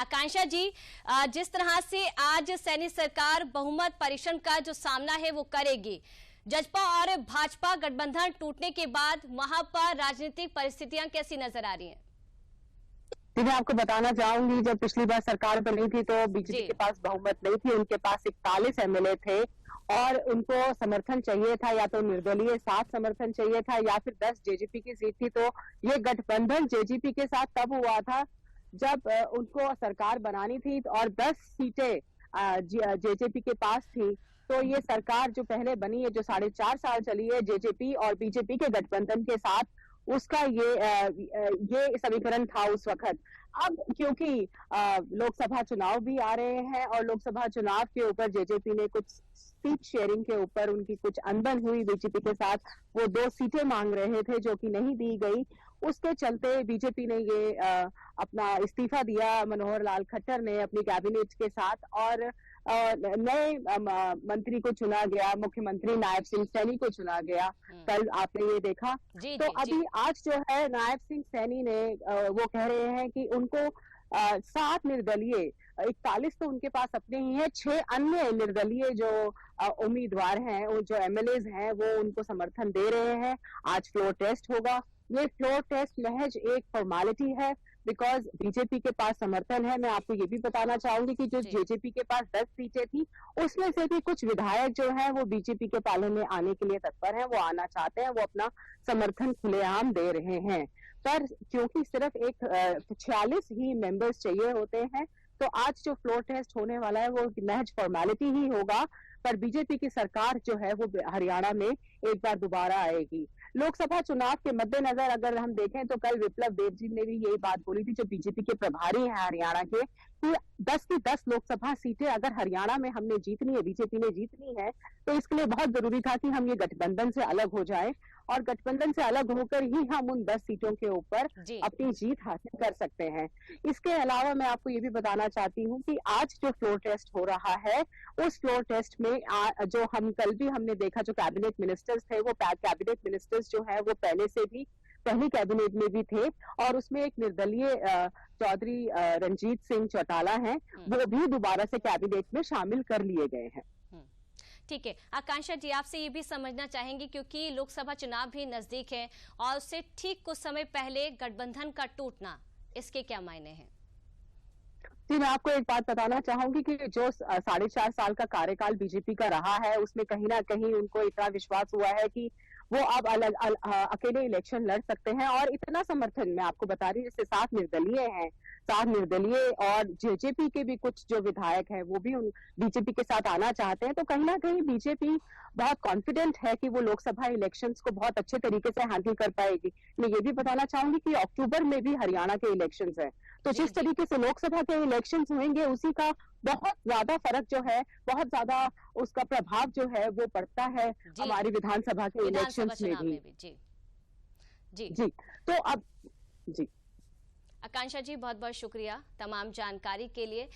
आकांक्षा जी, जिस तरह से आज सैनी सरकार बहुमत परीक्षण का जो सामना है वो करेगी, जसपा और भाजपा गठबंधन टूटने के बाद वहां पर राजनीतिक परिस्थितियां कैसी नजर आ रही हैं? मैं आपको बताना चाहूंगी, जब पिछली बार सरकार बनी थी तो बीजेपी के पास बहुमत नहीं थी। उनके पास 41 एमएलए थे और उनको समर्थन चाहिए था, या तो निर्दलीय 7 समर्थन चाहिए था या फिर 10 जेजेपी की सीट थी। तो ये गठबंधन जेजेपी के साथ तब हुआ था जब उनको सरकार बनानी थी और 10 सीटें जेजेपी के पास थी। तो ये सरकार जो पहले बनी है, जो 4.5 साल चली है जेजेपी और बीजेपी के गठबंधन के साथ, उसका ये समीकरण था उस वक्त। अब क्योंकि लोकसभा चुनाव भी आ रहे हैं और लोकसभा चुनाव के ऊपर जेजेपी ने कुछ सीट शेयरिंग के ऊपर उनकी कुछ अनबन हुई बीजेपी के साथ। वो 2 सीटें मांग रहे थे जो कि नहीं दी गई। उसके चलते बीजेपी ने ये अपना इस्तीफा दिया, मनोहर लाल खट्टर ने अपनी कैबिनेट के साथ, और नए मंत्री को चुना गया, मुख्यमंत्री नायब सिंह सैनी को चुना गया। कल आपने ये देखा। तो अभी आज जो है नायब सिंह सैनी ने वो कह रहे हैं कि उनको 7 निर्दलीय, 41 तो उनके पास अपने ही है, 6 अन्य निर्दलीय जो उम्मीदवार हैं, जो एमएलएज हैं, वो उनको समर्थन दे रहे हैं। आज फ्लोर टेस्ट होगा। ये फ्लोर टेस्ट महज एक फॉर्मेलिटी है, बिकॉज बीजेपी के पास समर्थन है। मैं आपको ये भी बताना चाहूंगी कि जो जेजेपी के पास 10 सीटें थी, उसमें से भी कुछ विधायक जो हैं वो बीजेपी के पाले में आने के लिए तत्पर हैं, वो आना चाहते हैं, वो अपना समर्थन खुलेआम दे रहे हैं। पर क्योंकि सिर्फ 46 ही मेंबर्स चाहिए होते हैं, तो आज जो फ्लोर टेस्ट होने वाला है वो महज फॉर्मेलिटी ही होगा। पर बीजेपी की सरकार जो है वो हरियाणा में एक बार दोबारा आएगी। लोकसभा चुनाव के मद्देनजर अगर हम देखें तो कल विप्लव देव जी ने भी यही बात बोली थी, जो बीजेपी के प्रभारी हैं हरियाणा के, कि 10 की 10 लोकसभा सीटें अगर हरियाणा में हमने जीतनी है, बीजेपी ने जीतनी है, तो इसके लिए बहुत जरूरी था कि हम ये गठबंधन से अलग हो जाएं, और गठबंधन से अलग होकर ही हम उन 10 सीटों के ऊपर अपनी जीत हासिल कर सकते हैं। इसके अलावा मैं आपको ये भी बताना चाहती हूँ कि आज जो फ्लोर टेस्ट हो रहा है, उस फ्लोर टेस्ट में जो हम कल भी हमने देखा, जो कैबिनेट मिनिस्टर्स थे, वो कैबिनेट मिनिस्टर्स जो है वो पहले से भी पहली कैबिनेट में भी थे, और उसमें एक निर्दलीय चौधरी रंजीत सिंह चौटाला हैं, वो भी दोबारा से कैबिनेट में शामिल कर लिए गए हैं। ठीक है आकांक्षा जी, आपसे ये भी समझना चाहेंगे, क्योंकि लोकसभा चुनाव भी नजदीक है और उससे ठीक कुछ समय पहले गठबंधन का टूटना, इसके क्या मायने हैं? जी, मैं आपको एक बात बताना चाहूंगी कि जो 4.5 साल का कार्यकाल बीजेपी का रहा है, उसमें कहीं ना कहीं उनको इतना विश्वास हुआ है कि वो अब अकेले इलेक्शन लड़ सकते हैं, और इतना समर्थन मैं आपको बता रही हूँ, जैसे 7 निर्दलीय हैं, 7 निर्दलीय और जेजेपी के भी कुछ जो विधायक हैं वो भी बीजेपी के साथ आना चाहते हैं। तो कहीं ना कहीं बीजेपी बहुत कॉन्फिडेंट है कि वो लोकसभा इलेक्शंस को बहुत अच्छे तरीके से हैंडल कर पाएगी। मैं ये भी बताना चाहूंगी कि अक्टूबर में भी हरियाणा के इलेक्शंस हैं, तो जिस तरीके से लोकसभा के इलेक्शंस होंगे, उसी का बहुत ज्यादा फर्क जो है, बहुत ज्यादा उसका प्रभाव जो है वो पड़ता है हमारी विधानसभा के इलेक्शंस में भी। जी तो अब जी आकांक्षा जी, बहुत बहुत शुक्रिया तमाम जानकारी के लिए।